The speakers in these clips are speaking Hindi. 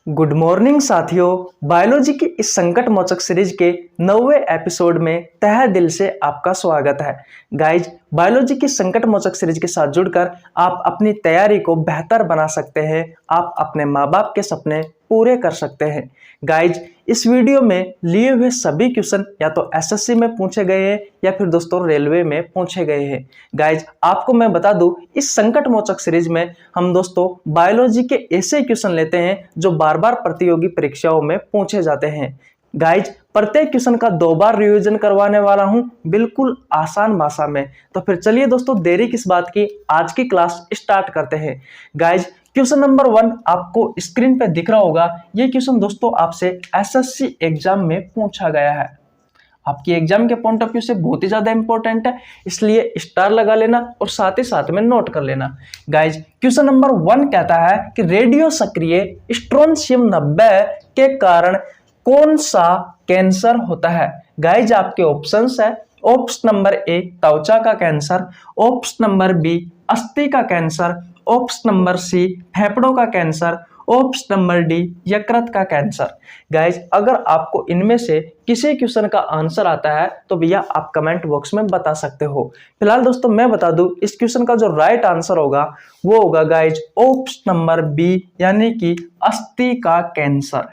गुड मॉर्निंग साथियों, बायोलॉजी की इस संकट मोचक सीरीज के 9वें एपिसोड में तहे दिल से आपका स्वागत है। गाइज, बायोलॉजी की संकट मोचक सीरीज के साथ जुड़कर आप अपनी तैयारी को बेहतर बना सकते हैं। आप अपने माँ बाप के सपने पूरे कर सकते हैं। गाइज, इस वीडियो में लिए हुए सभी क्वेश्चन या तो एसएससी में पूछे गए हैं या फिर दोस्तों रेलवे में पूछे गए हैं। गाइज, आपको मैं बता दूं, इस संकट मोचक सीरीज में हम दोस्तों बायोलॉजी के ऐसे क्वेश्चन लेते हैं जो बार बार प्रतियोगी परीक्षाओं में पूछे जाते हैं। गाइज, प्रत्येक क्वेश्चन का 2 बार रिवीजन करवाने वाला हूं, बिल्कुल आसान भाषा में। तो फिर चलिए दोस्तों, देरी किस बात की, आज की क्लास स्टार्ट करते हैं। गाइज, क्वेश्चन नंबर 1 आपको स्क्रीन पे दिख रहा होगा। ये क्वेश्चन दोस्तों आपसे एसएससी एग्जाम में पूछा गया है। आपकी एग्जाम के पॉइंट ऑफ व्यू से बहुत ही ज्यादा इंपॉर्टेंट है, इसलिए स्टार लगा लेना और साथ ही साथ में नोट कर लेना। गाइज, क्वेश्चन नंबर 1 कहता है कि रेडियो सक्रिय स्ट्रोंशियम 90 के कारण कौन सा कैंसर होता है। गाइज, आपके ऑप्शंस है। ऑप्शन नंबर ए त्वचा का कैंसर, ऑप्शन नंबर बी अस्थि का कैंसर, ऑप्शन नंबर सी फेफड़ों का कैंसर, ऑप्शन नंबर डी यकृत का कैंसर। गाइज, अगर आपको इनमें से किसी क्वेश्चन का आंसर आता है तो भैया आप कमेंट बॉक्स में बता सकते हो। फिलहाल दोस्तों मैं बता दूं, इस क्वेश्चन का जो राइट आंसर होगा वो होगा गाइज ऑप्शन नंबर बी, यानी कि अस्थि का कैंसर।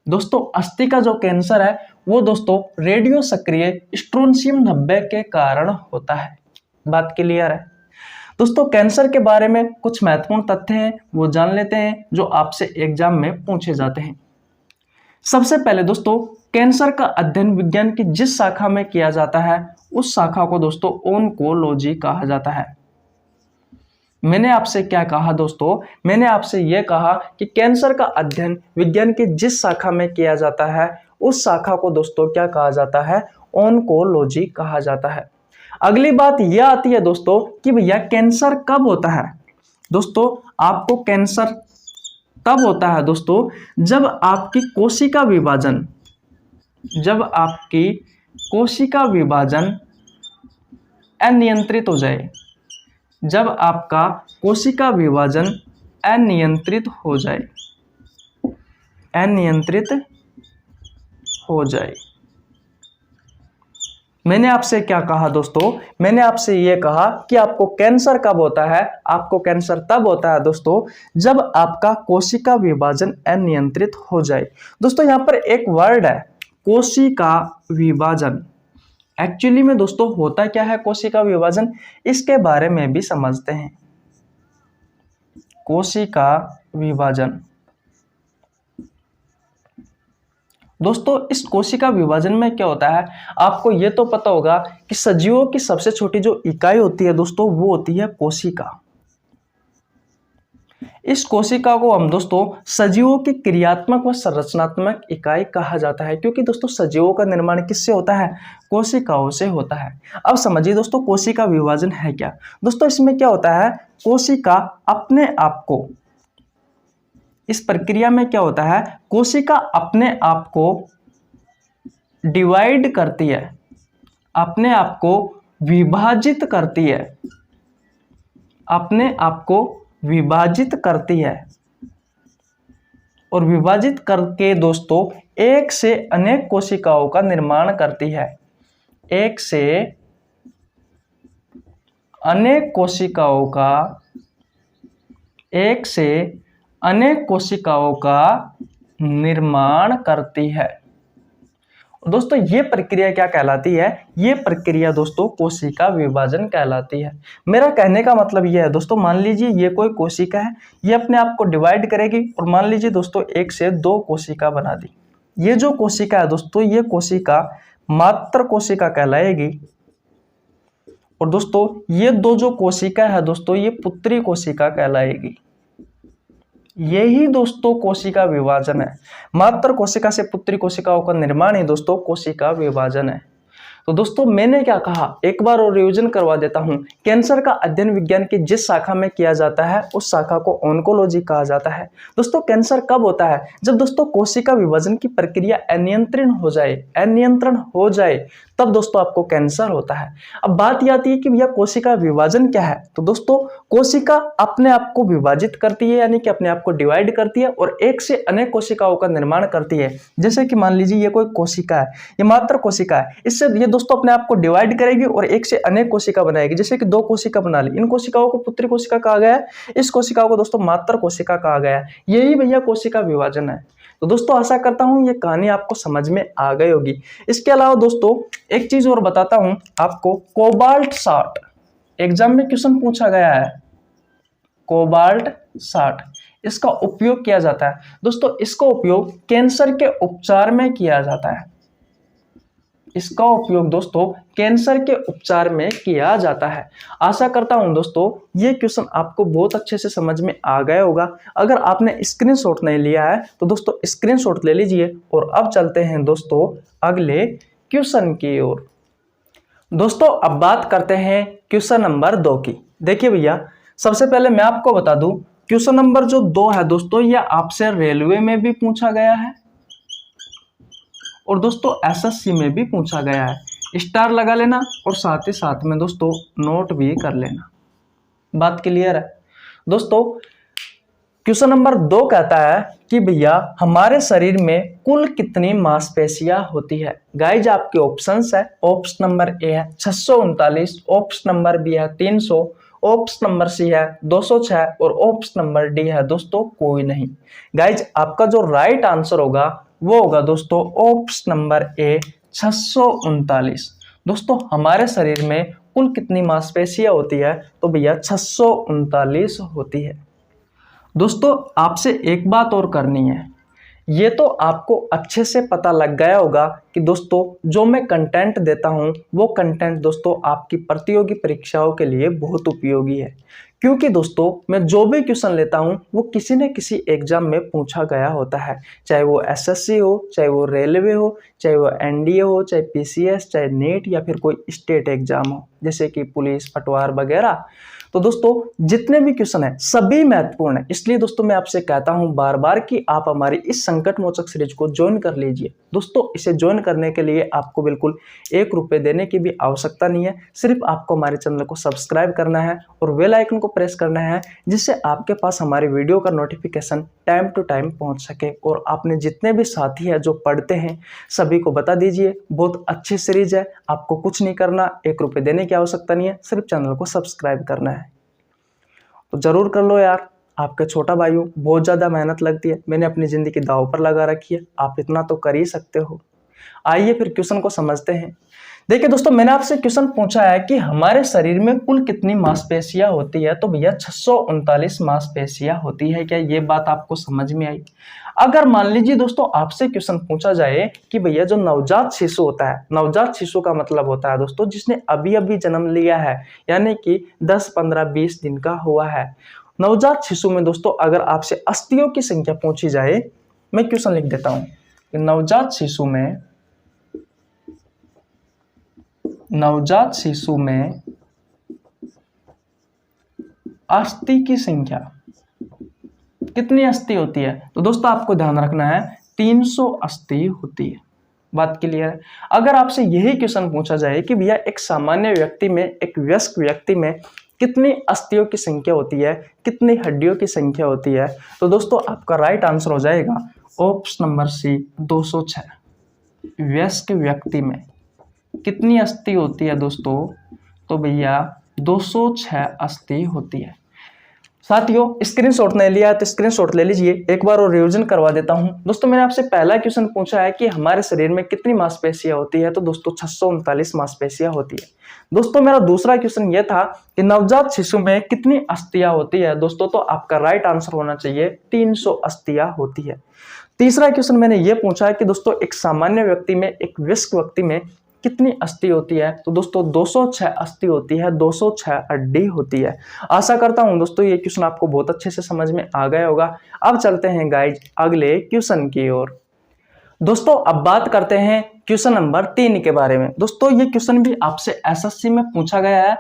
दोस्तों, अस्थि का जो कैंसर है वो दोस्तों रेडियो सक्रिय स्ट्रोंशियम 90 के कारण होता है। बात क्लियर है दोस्तों। कैंसर के बारे में कुछ महत्वपूर्ण तथ्य हैं, वो जान लेते हैं जो आपसे एग्जाम में पूछे जाते हैं। सबसे पहले दोस्तों, कैंसर का अध्ययन विज्ञान की जिस शाखा में किया जाता है उस शाखा को दोस्तों ओन्कोलॉजी कहा जाता है। मैंने आपसे क्या कहा दोस्तों, मैंने आपसे यह कहा कि कैंसर का अध्ययन विज्ञान की जिस शाखा में किया जाता है उस शाखा को दोस्तों क्या कहा जाता है, ओन्कोलॉजी कहा जाता है। अगली बात यह आती है दोस्तों कि भैया कैंसर कब होता है। दोस्तों, आपको कैंसर तब होता है दोस्तों जब आपकी कोशिका विभाजन अनियंत्रित हो जाए। जब आपका कोशिका विभाजन अनियंत्रित हो जाए। मैंने आपसे क्या कहा दोस्तों, मैंने आपसे यह कहा कि आपको कैंसर कब होता है। आपको कैंसर तब होता है दोस्तों जब आपका कोशिका विभाजन अनियंत्रित हो जाए। दोस्तों, यहां पर एक वर्ड है कोशिका विभाजन। एक्चुअली में दोस्तों होता क्या है कोशिका विभाजन, इसके बारे में भी समझते हैं। कोशिका विभाजन दोस्तों, इस कोशिका विभाजन में क्या होता है, आपको ये तो पता होगा कि सजीवों की सबसे छोटी जो इकाई होती है दोस्तों वो होती है कोशिका। इस कोशिका को हम दोस्तों सजीवों की क्रियात्मक व संरचनात्मक इकाई कहा जाता है, क्योंकि दोस्तों सजीवों का निर्माण किससे होता है, कोशिकाओं से होता है। अब समझिए दोस्तों कोशिका विभाजन है क्या। दोस्तों, इसमें क्या होता है, कोशिका अपने आप को, इस प्रक्रिया में क्या होता है, कोशिका अपने आप को डिवाइड करती है, अपने आप को विभाजित करती है, अपने आप को विभाजित करती है और विभाजित करके दोस्तों एक से अनेक कोशिकाओं का निर्माण करती है। एक से अनेक कोशिकाओं का निर्माण करती है। दोस्तों, ये प्रक्रिया क्या कहलाती है, ये प्रक्रिया दोस्तों कोशिका विभाजन कहलाती है। मेरा कहने का मतलब यह है दोस्तों, मान लीजिए ये कोई कोशिका है, ये अपने आप को डिवाइड करेगी और मान लीजिए दोस्तों 1 से 2 कोशिका बना दी। ये जो कोशिका है दोस्तों, ये कोशिका मात्र कोशिका कहलाएगी और दोस्तों ये 2 जो कोशिका है दोस्तों ये पुत्री कोशिका कहलाएगी। यही दोस्तों कोशिका विभाजन है। मात्र कोशिका से पुत्री कोशिकाओं का निर्माण ही दोस्तों कोशिका विभाजन है। तो दोस्तों मैंने क्या कहा, एक बार और रिवीजन करवा देता हूं। कैंसर का अध्ययन विज्ञान की जिस शाखा में किया जाता है उस शाखा को ऑन्कोलॉजी कहा जाता है। दोस्तों, कैंसर कब होता है, जब दोस्तों कोशिका विभाजन की प्रक्रिया अनियंत्रण हो जाए तब दोस्तों आपको कैंसर होता है। अब बात ये आती है कि भैया कोशिका विभाजन क्या है। तो दोस्तों कोशिका अपने आप को विभाजित करती है, यानी कि अपने आप को डिवाइड करती है और एक से अनेक कोशिकाओं का निर्माण करती है। जैसे कि मान लीजिए ये कोई कोशिका है, ये मात्र कोशिका है, इससे ये दोस्तों अपने आप को डिवाइड करेगी और एक से अनेक कोशिका बनाएगी। जैसे कि दो कोशिका बना ली, इन कोशिकाओं को पुत्री कोशिका कहा गया है, इस कोशिकाओं को दोस्तों मात्र कोशिका कहा गया है। यही भैया कोशिका विभाजन है। तो दोस्तों आशा करता हूं ये कहानी आपको समझ में आ गई होगी। इसके अलावा दोस्तों एक चीज और बताता हूं आपको, कोबाल्ट 60 एग्जाम में क्वेश्चन पूछा गया है। कोबाल्ट 60 इसका उपयोग किया जाता है दोस्तों, इसका उपयोग कैंसर के उपचार में किया जाता है। इसका उपयोग दोस्तों कैंसर के उपचार में किया जाता है। आशा करता हूं दोस्तों ये क्वेश्चन आपको बहुत अच्छे से समझ में आ गया होगा। अगर आपने स्क्रीनशॉट नहीं लिया है तो दोस्तों स्क्रीनशॉट ले लीजिए। और अब चलते हैं दोस्तों अगले क्वेश्चन की ओर। दोस्तों अब बात करते हैं क्वेश्चन नंबर 2 की। देखिए भैया सबसे पहले मैं आपको बता दूं, क्वेश्चन नंबर जो 2 है दोस्तों, यह आपसे रेलवे में भी पूछा गया है और दोस्तों एसएससी में भी पूछा गया है। स्टार लगा लेना और साथ ही साथ में दोस्तों नोट भी कर लेना। बात क्लियर है दोस्तों। क्वेश्चन नंबर 2 कहता है कि भैया हमारे शरीर में कुल कितनी मांसपेशियां होती है। गाइज आपके ऑप्शंस है, ऑप्शन नंबर ए है 639, ऑप्शन नंबर बी है 300, ऑप्शन नंबर सी है 206 और ऑप्शन नंबर डी है दोस्तों कोई नहीं। गाइज आपका जो राइट आंसर होगा वो होगा दोस्तों ऑप्शन नंबर ए 639। दोस्तों हमारे शरीर में कुल कितनी मांसपेशियां होती है, तो भैया 639 होती है। दोस्तों आपसे एक बात और करनी है, ये तो आपको अच्छे से पता लग गया होगा कि दोस्तों जो मैं कंटेंट देता हूं वो कंटेंट दोस्तों आपकी प्रतियोगी परीक्षाओं के लिए बहुत उपयोगी है। क्योंकि दोस्तों मैं जो भी क्वेश्चन लेता हूं वो किसी न किसी एग्जाम में पूछा गया होता है, चाहे वो एसएससी हो, चाहे वो रेलवे हो, चाहे वो एनडीए हो, चाहे पीसीएस, चाहे नीट या फिर कोई स्टेट एग्जाम हो जैसे कि पुलिस, पटवार वगैरह। तो दोस्तों जितने भी क्वेश्चन है सभी महत्वपूर्ण है। इसलिए दोस्तों मैं आपसे कहता हूं बार बार कि आप हमारी इस संकट मोचक सीरीज को ज्वाइन कर लीजिए। दोस्तों इसे ज्वाइन करने के लिए आपको बिल्कुल 1 रुपये देने की भी आवश्यकता नहीं है, सिर्फ आपको हमारे चैनल को सब्सक्राइब करना है और बेल आइकन को प्रेस करना है, जिससे आपके पास हमारी वीडियो का नोटिफिकेशन टाइम टू टाइम पहुंच सके। और आपने जितने भी साथी हैं जो पढ़ते हैं सभी को बता दीजिए, बहुत अच्छी सीरीज है, आपको कुछ नहीं करना, 1 रुपये देने की आवश्यकता नहीं है, सिर्फ चैनल को सब्सक्राइब करना है। तो जरूर कर लो यार, आपके छोटा भाई हूँ, बहुत ज़्यादा मेहनत लगती है, मैंने अपनी ज़िंदगी दांव पर लगा रखी है, आप इतना तो कर ही सकते हो। आइए फिर क्वेश्चन को समझते हैं। देखिए दोस्तों मैंने आपसे क्वेश्चन पूछा है कि हमारे शरीर में कुल कितनी मांसपेशियां होती है, तो भैया 639 मांसपेशियां होती है। क्या ये बात आपको समझ में आई? अगर मान लीजिए दोस्तों आपसे क्वेश्चन पूछा जाए कि भैया जो नवजात शिशु होता है, नवजात शिशु का मतलब होता है दोस्तों जिसने अभी अभी जन्म लिया है, यानी कि 10, 15, 20 दिन का हुआ है। नवजात शिशु में दोस्तों अगर आपसे अस्थियों की संख्या पूछी जाए, मैं क्वेश्चन लिख देता हूं, नवजात शिशु में अस्थि की संख्या कितनी अस्थि होती है, तो दोस्तों आपको ध्यान रखना है 300 अस्थि होती है। बात क्लियर है? अगर आपसे यही क्वेश्चन पूछा जाए कि भैया एक सामान्य व्यक्ति में, एक वयस्क व्यक्ति में कितनी अस्थियों की संख्या होती है, कितनी हड्डियों की संख्या होती है, तो दोस्तों आपका राइट आंसर हो जाएगा ऑप्शन नंबर सी 206। वयस्क व्यक्ति में कितनी अस्थि होती है दोस्तों, तो भैया 206 अस्थि होती है। साथियों स्क्रीनशॉट नहीं लिया तो स्क्रीनशॉट ले लीजिए, एक बार और रिवीजन करवा देता हूं। दोस्तों मैंने आपसे पहला क्वेश्चन पूछा है कि हमारे शरीर में कितनी मांसपेशियां होती है, तो दोस्तों 639 मांसपेशियां होती है। दोस्तों मेरा दूसरा क्वेश्चन यह था कि नवजात शिशु में कितनी अस्थियां होती है, दोस्तों तो आपका राइट आंसर होना चाहिए 300 अस्थियां होती है। तीसरा क्वेश्चन मैंने ये पूछा है कि दोस्तों एक सामान्य व्यक्ति में, एक वयस्क व्यक्ति में कितनी अस्थि होती है, तो दोस्तों 206 अस्थि होती है, 206 हड्डी होती है। आशा करता हूं दोस्तों ये क्वेश्चन आपको बहुत अच्छे से समझ में आ गया होगा। अब चलते हैं गाइज अगले क्वेश्चन की ओर। दोस्तों अब बात करते हैं क्वेश्चन नंबर 3 के बारे में। दोस्तों ये क्वेश्चन भी आपसे एसएससी में पूछा गया है,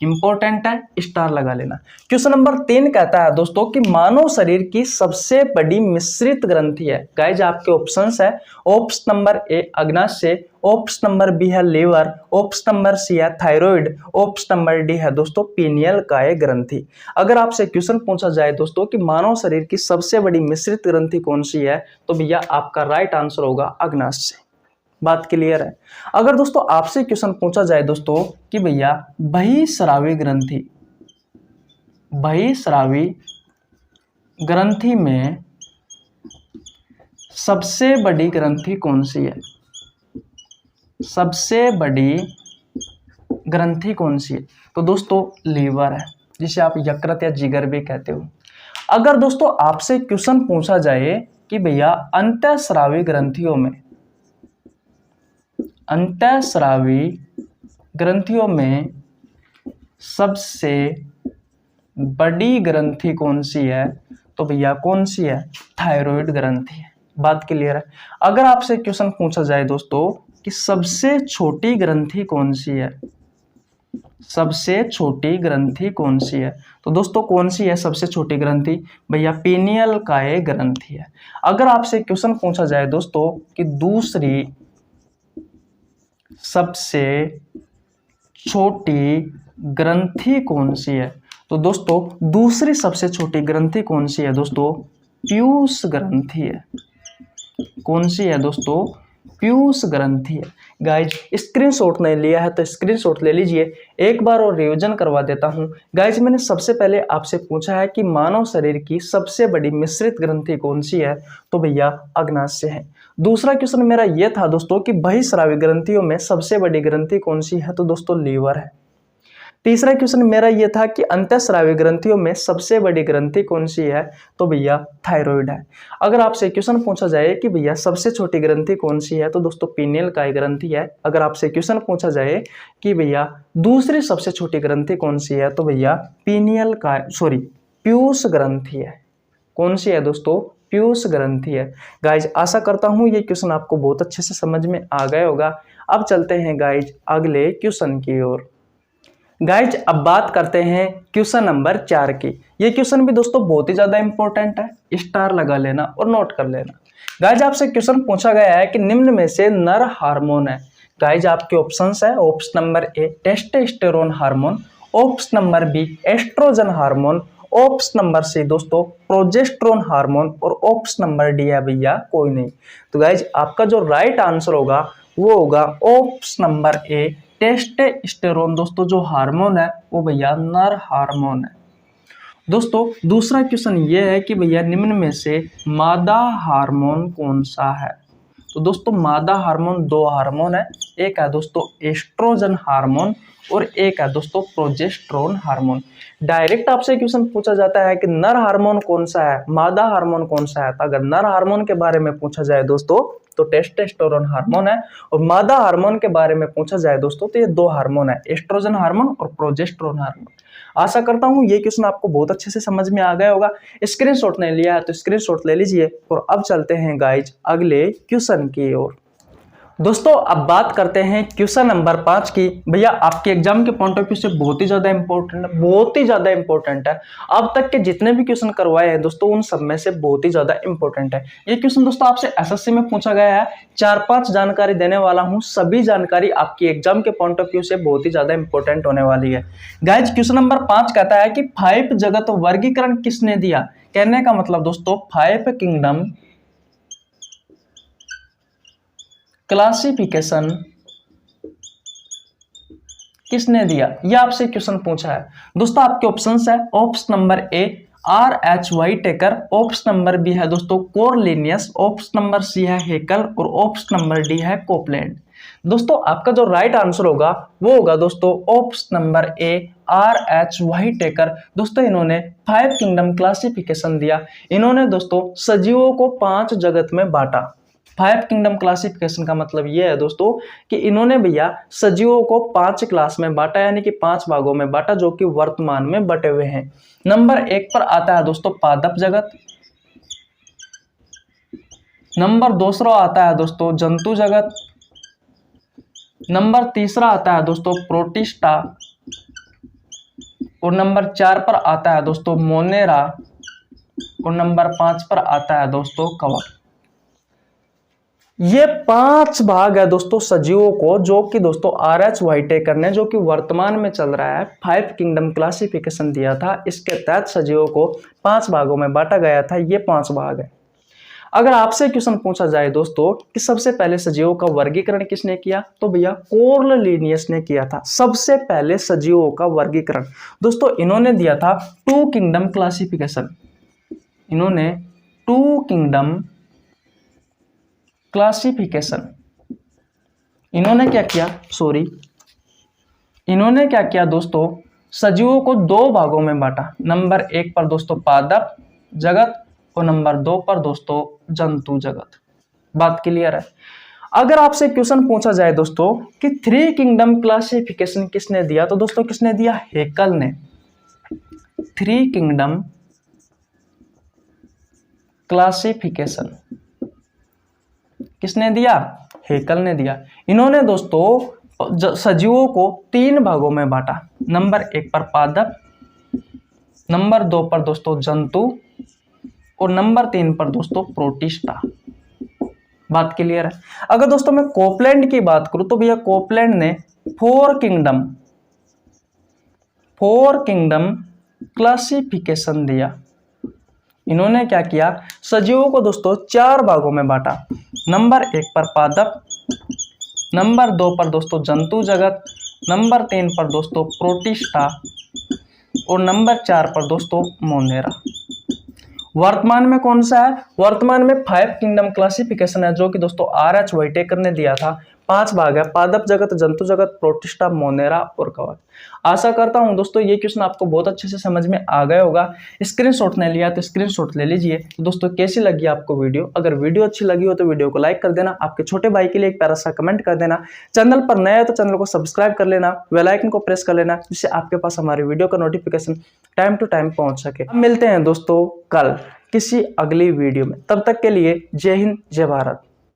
इंपॉर्टेंट है, स्टार लगा लेना। क्वेश्चन नंबर 3 कहता है दोस्तों कि मानव शरीर की सबसे बड़ी मिश्रित ग्रंथि है। गाइज आपके ऑप्शंस है, ऑप्शन नंबर ए अग्नाशय, ऑप्शन नंबर बी है लीवर, ऑप्शन नंबर सी है थायराइड, ऑप्शन नंबर डी है दोस्तों पीनियल काय ग्रंथि। अगर आपसे क्वेश्चन पूछा जाए दोस्तों कि मानव शरीर की सबसे बड़ी मिश्रित ग्रंथि कौन सी है, तो भैया आपका राइट आंसर होगा अग्नाशय। बात क्लियर है। अगर दोस्तों आपसे क्वेश्चन पूछा जाए दोस्तों कि भैया बहिस्रावी ग्रंथि, बहिस्रावी ग्रंथि में सबसे बड़ी ग्रंथि कौन सी है, सबसे बड़ी ग्रंथि कौन सी है, तो दोस्तों लीवर है, जिसे आप यकृत या जिगर भी कहते हो। अगर दोस्तों आपसे क्वेश्चन पूछा जाए कि भैया अंतःस्रावी ग्रंथियों में, अंतःस्रावी ग्रंथियों में सबसे बड़ी ग्रंथि कौन सी है, तो भैया कौन सी है, थायराइड ग्रंथि है। बात क्लियर है। अगर आपसे क्वेश्चन पूछा जाए दोस्तों कि सबसे छोटी ग्रंथि कौन सी है, सबसे छोटी ग्रंथि कौन सी है, तो दोस्तों कौन सी है सबसे छोटी ग्रंथि, भैया पीनियल काय ग्रंथि है। अगर आपसे क्वेश्चन पूछा जाए दोस्तों कि दूसरी सबसे छोटी ग्रंथि कौन सी है, तो दोस्तों दूसरी सबसे छोटी ग्रंथि कौन सी है दोस्तों, पीयूष ग्रंथि है। कौन सी है दोस्तों, पीयूष ग्रंथि है। गाइज स्क्रीनशॉट नहीं लिया है तो स्क्रीनशॉट ले लीजिए। एक बार और रिवीजन करवा देता हूं। गाइज मैंने सबसे पहले आपसे पूछा है कि मानव शरीर की सबसे बड़ी मिश्रित ग्रंथि कौन सी है, तो भैया अग्नाशय है। दूसरा क्वेश्चन मेरा यह था दोस्तों कि बहिस्रावी ग्रंथियों में सबसे बड़ी ग्रंथि कौन सी है, तो दोस्तों लीवर है। तीसरा क्वेश्चन मेरा यह था कि अंतःस्रावी ग्रंथियों में सबसे बड़ी ग्रंथि कौन सी है, तो भैया थायराइड है। अगर आपसे क्वेश्चन पूछा जाए कि भैया सबसे छोटी ग्रंथि कौन सी है, तो दोस्तों पीनियल काय ग्रंथि है। अगर आपसे क्वेश्चन पूछा जाए कि भैया दूसरी सबसे छोटी ग्रंथि कौन सी है, तो भैया पीयूष ग्रंथि है। कौन सी है दोस्तों, पीयूष ग्रंथि है। गाइज आशा करता हूं ये क्वेश्चन आपको बहुत अच्छे से समझ में आ गया होगा। अब चलते हैं गाइज अगले क्वेश्चन की ओर। गाइज अब बात करते हैं क्वेश्चन नंबर 4 की। ये क्वेश्चन भी दोस्तों बहुत ही ज्यादा इंपॉर्टेंट है, स्टार लगा लेना और नोट कर लेना। गाइज आपसे क्वेश्चन पूछा गया है कि निम्न में से नर हार्मोन है। गाइज आपके ऑप्शंस है, option number A testosterone hormone, option number B estrogen hormone, option number C दोस्तों प्रोजेस्टेरोन हार्मोन और ऑप्शन नंबर डी है भैया कोई नहीं। तो गाइज आपका जो राइट आंसर होगा वो होगा ऑप्शन नंबर ए टेस्टोस्टेरोन। दोस्तों जो हार्मोन है वो भैया नर हार्मोन है। दोस्तों दूसरा क्वेश्चन ये है कि भैया निम्न में से मादा हार्मोन कौन सा है, तो दोस्तों मादा हार्मोन दो हार्मोन है, एक है दोस्तों एस्ट्रोजन हार्मोन और एक है दोस्तों प्रोजेस्टेरोन हार्मोन। डायरेक्ट आपसे क्वेश्चन पूछा जाता है कि नर हार्मोन कौन सा है, मादा हार्मोन कौन सा है। तो अगर नर हार्मोन के बारे में पूछा जाए दोस्तों तो टेस्टोस्टेरोन हार्मोन है, और मादा हार्मोन के बारे में पूछा जाए दोस्तों तो ये दो हार्मोन है, एस्ट्रोजन हार्मोन और प्रोजेस्टेरोन हार्मोन। आशा करता हूं ये क्वेश्चन आपको बहुत अच्छे से समझ में आ गया होगा। स्क्रीनशॉट नहीं लिया है तो स्क्रीनशॉट ले लीजिए। और अब चलते हैं गाइज अगले क्वेश्चन की ओर। दोस्तों अब बात करते हैं क्वेश्चन नंबर 5 की। भैया आपके एग्जाम के पॉइंट ऑफ व्यू से बहुत ही ज्यादा इंपॉर्टेंट है, बहुत ही ज्यादा इंपॉर्टेंट है। अब तक के जितने भी क्वेश्चन करवाए हैं दोस्तों उन सब में से बहुत ही ज्यादा इंपॉर्टेंट है। ये क्वेश्चन दोस्तों आपसे एसएससी में पूछा गया है। 4-5 जानकारी देने वाला हूं, सभी जानकारी आपकी एग्जाम के पॉइंट ऑफ व्यू से बहुत ही ज्यादा इंपॉर्टेंट होने वाली है। गाइज क्वेश्चन नंबर 5 कहता है कि 5 जगत वर्गीकरण किसने दिया। कहने का मतलब दोस्तों 5 किंगडम क्लासिफिकेशन किसने दिया, यह आपसे क्वेश्चन पूछा है। दोस्तों आपके ऑप्शंस है, option number A RH Whittaker, option number B है दोस्तों कोरलिनियस, ऑप्शन नंबर सी है हेकल और ऑप्शन नंबर डी है कोपलैंड। दोस्तों आपका जो राइट आंसर होगा वो होगा दोस्तों option number A RH Whittaker. दोस्तों इन्होंने 5 किंगडम क्लासिफिकेशन दिया। इन्होंने दोस्तों सजीवों को 5 जगत में बांटा। 5 किंगडम क्लासिफिकेशन का मतलब यह है दोस्तों कि इन्होंने भैया सजीवों को 5 क्लास में बांटा, यानी कि 5 भागों में बांटा, जो कि वर्तमान में बटे हुए हैं। नंबर 1 पर आता है दोस्तों पादप जगत, नंबर 2 आता है दोस्तों जंतु जगत, नंबर 3 आता है दोस्तों प्रोटिस्टा, और नंबर 4 पर आता है दोस्तों मोनेरा और नंबर 5 पर आता है दोस्तों कवक। ये 5 भाग है दोस्तों सजीवों को, जो कि दोस्तों RH व्हाइटेकर ने, जो कि वर्तमान में चल रहा है, 5 किंगडम क्लासिफिकेशन दिया था। इसके तहत सजीवों को 5 भागों में बांटा गया था। ये 5 भाग है। अगर आपसे क्वेश्चन पूछा जाए दोस्तों कि सबसे पहले सजीवों का वर्गीकरण किसने किया, तो भैया कॉर्नलिनियस ने किया था। सबसे पहले सजीवों का वर्गीकरण दोस्तों इन्होंने दिया था 2 किंगडम क्लासिफिकेशन। इन्होंने 2 किंगडम क्लासिफिकेशन इन्होंने क्या किया दोस्तों, सजीवों को 2 भागों में बांटा। नंबर 1 पर दोस्तों पादप जगत और नंबर 2 पर दोस्तों जंतु जगत। बात क्लियर है। अगर आपसे क्वेश्चन पूछा जाए दोस्तों कि 3 किंगडम क्लासिफिकेशन किसने दिया, तो दोस्तों किसने दिया, हेकल ने। 3 किंगडम क्लासिफिकेशन किसने दिया, हेकल ने दिया। इन्होंने दोस्तों सजीवों को 3 भागों में बांटा। नंबर 1 पर पादप, नंबर 2 पर दोस्तों जंतु और नंबर 3 पर दोस्तों प्रोटिस्टा। बात क्लियर है। अगर दोस्तों मैं कोपलैंड की बात करूं तो भैया कोपलैंड ने 4 किंगडम क्लासिफिकेशन दिया। इन्होंने क्या किया, सजीवों को दोस्तों 4 भागों में बांटा। नंबर 1 पर पादप, नंबर 2 पर दोस्तों जंतु जगत, नंबर 3 पर दोस्तों प्रोटिस्टा और नंबर 4 पर दोस्तों मोनेरा। वर्तमान में कौन सा है, वर्तमान में 5 किंगडम क्लासिफिकेशन है, जो कि दोस्तों RH व्हाइटेकर ने दिया था। 5 भाग है, पादप जगत, जंतु जगत, प्रोटिस्टा, मोनेरा और कवक। आशा करता हूं दोस्तों ये क्वेश्चन आपको बहुत अच्छे से समझ में आ गया होगा। स्क्रीनशॉट नहीं लिया तो स्क्रीनशॉट ले लीजिए। तो दोस्तों कैसी लगी आपको वीडियो, अगर वीडियो अच्छी लगी हो तो वीडियो को लाइक कर देना, आपके छोटे भाई के लिए एक प्यारा सा कमेंट कर देना, चैनल पर नया है तो चैनल को सब्सक्राइब कर लेना, बेल आइकन को प्रेस कर लेना, जिससे आपके पास हमारी वीडियो का नोटिफिकेशन टाइम टू टाइम पहुंच सके। हम मिलते हैं दोस्तों कल किसी अगली वीडियो में, तब तक के लिए जय हिंद जय भारत।